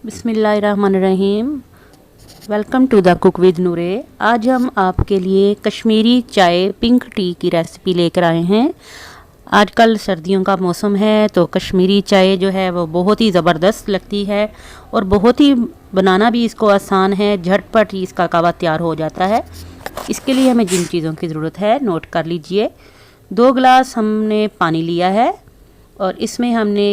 बिस्मिल्लाहिर्रहमानिर्रहीम। Welcome to the cook with Noore. आज हम आपके लिए कश्मीरी चाय पिंक टी की रेसिपी लेकर आए हैं। आजकल सर्दियों का मौसम है तो कश्मीरी चाय जो है वो बहुत ही ज़बरदस्त लगती है और बहुत ही बनाना भी इसको आसान है। झटपट ही इसका कावा तैयार हो जाता है। इसके लिए हमें जिन चीज़ों की ज़रूरत है नोट कर लीजिए। 2 गिलास हमने पानी लिया है और इसमें हमने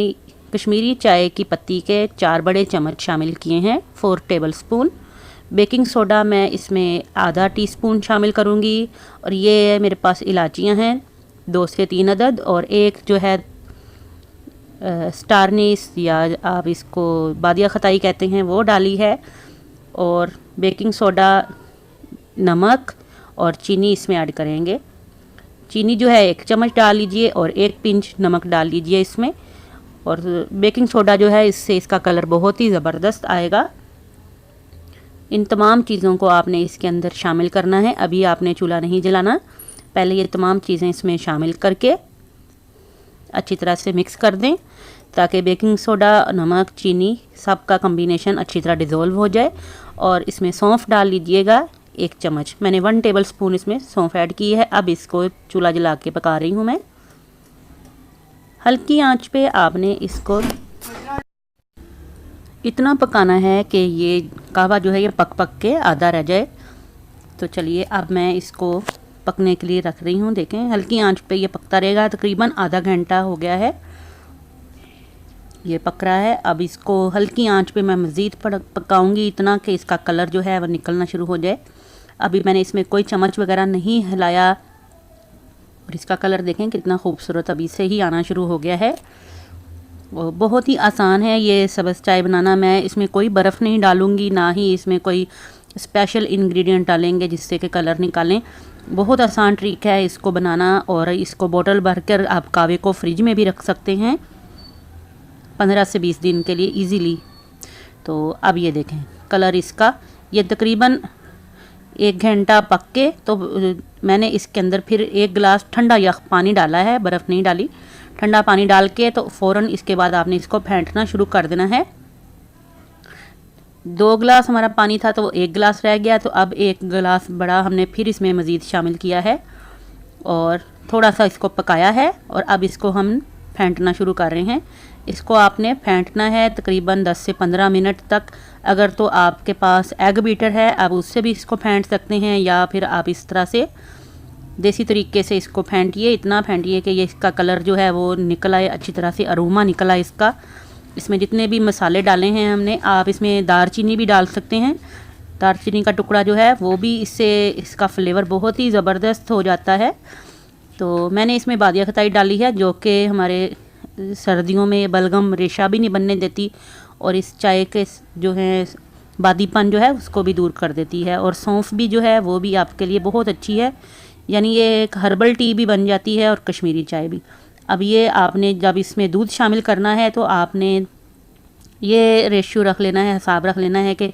कश्मीरी चाय की पत्ती के 4 बड़े चम्मच शामिल किए हैं। 4 टेबलस्पून बेकिंग सोडा मैं इसमें आधा टीस्पून शामिल करूंगी। और ये मेरे पास इलायचियां हैं 2 से 3 अदद और एक जो है स्टारनीस या आप इसको बादिया खताई कहते हैं वो डाली है। और बेकिंग सोडा, नमक और चीनी इसमें ऐड करेंगे। चीनी जो है 1 चम्मच डाल लीजिए और 1 पिंच नमक डाल लीजिए इसमें। और बेकिंग सोडा जो है इससे इसका कलर बहुत ही ज़बरदस्त आएगा। इन तमाम चीज़ों को आपने इसके अंदर शामिल करना है। अभी आपने चूल्हा नहीं जलाना, पहले ये तमाम चीज़ें इसमें शामिल करके अच्छी तरह से मिक्स कर दें ताकि बेकिंग सोडा, नमक, चीनी सब का कम्बिनेशन अच्छी तरह डिज़ोल्व हो जाए। और इसमें सौंफ डाल लीजिएगा 1 चम्मच। मैंने 1 टेबलस्पून इसमें सौंफ ऐड की है। अब इसको चूल्हा जला के पका रही हूँ मैं। हल्की आंच पे आपने इसको इतना पकाना है कि ये कहवा जो है ये पक पक के आधा रह जाए। तो चलिए अब मैं इसको पकने के लिए रख रही हूँ। देखें हल्की आंच पे ये पकता रहेगा। तकरीबन आधा घंटा हो गया है ये पक रहा है। अब इसको हल्की आंच पे मैं मज़ीद पकाऊंगी इतना कि इसका कलर जो है वह निकलना शुरू हो जाए। अभी मैंने इसमें कोई चम्मच वगैरह नहीं हिलाया और इसका कलर देखें कितना खूबसूरत अभी से ही आना शुरू हो गया है। बहुत ही आसान है ये सब्ज़ चाय बनाना। मैं इसमें कोई बर्फ़ नहीं डालूँगी, ना ही इसमें कोई स्पेशल इंग्रेडिएंट डालेंगे जिससे कि कलर निकालें। बहुत आसान ट्रिक है इसको बनाना। और इसको बोतल भर कर आप कावे को फ्रिज में भी रख सकते हैं 15 से 20 दिन के लिए ईज़िली। तो अब ये देखें कलर इसका ये तकरीबन 1 घंटा पक के तो मैंने इसके अंदर फिर 1 गिलास ठंडा यख पानी डाला है, बर्फ़ नहीं डाली। ठंडा पानी डाल के तो फ़ौरन इसके बाद आपने इसको फेंटना शुरू कर देना है। 2 गिलास हमारा पानी था तो वो 1 गिलास रह गया। तो अब 1 गिलास बड़ा हमने फिर इसमें मज़ीद शामिल किया है और थोड़ा सा इसको पकाया है। और अब इसको हम फेंटना शुरू कर रहे हैं। इसको आपने फेंटना है तकरीबन 10 से 15 मिनट तक। अगर तो आपके पास एग बीटर है आप उससे भी इसको फेंट सकते हैं, या फिर आप इस तरह से देसी तरीके से इसको फेंटिए। इतना फेंटिए कि ये इसका कलर जो है वो निकल आए, अच्छी तरह से अरोमा निकल आए इसका। इसमें जितने भी मसाले डाले हैं हमने, आप इसमें दारचीनी भी डाल सकते हैं। दारचीनी का टुकड़ा जो है वो भी इससे इसका फ्लेवर बहुत ही ज़बरदस्त हो जाता है। तो मैंने इसमें बादिया खताई डाली है जो कि हमारे सर्दियों में बलगम रेशा भी नहीं बनने देती और इस चाय के जो है बादीपन जो है उसको भी दूर कर देती है। और सौंफ भी जो है वो भी आपके लिए बहुत अच्छी है, यानी ये एक हर्बल टी भी बन जाती है और कश्मीरी चाय भी। अब ये आपने जब इसमें दूध शामिल करना है तो आपने ये रेशियो रख लेना है, हिसाब रख लेना है कि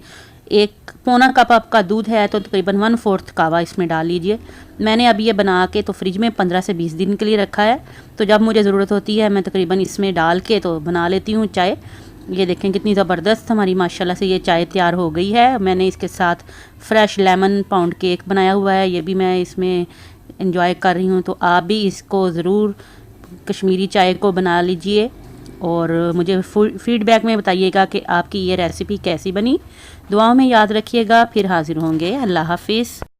1 पौना कप आपका दूध है तो तकरीबन 1/4 कावा इसमें डाल लीजिए। मैंने अब ये बना के तो फ्रिज में 15 से 20 दिन के लिए रखा है। तो जब मुझे ज़रूरत होती है मैं तकरीबन इसमें डाल के तो बना लेती हूँ चाय। ये देखें कितनी ज़बरदस्त हमारी माशाल्लाह से ये चाय तैयार हो गई है। मैंने इसके साथ फ्रेश लेमन पाउंड केक बनाया हुआ है, ये भी मैं इसमें एंजॉय कर रही हूँ। तो आप भी इसको ज़रूर कश्मीरी चाय को बना लीजिए और मुझे फीडबैक में बताइएगा कि आपकी ये रेसिपी कैसी बनी। दुआओं में याद रखिएगा। फिर हाज़िर होंगे। अल्लाह हाफिज़।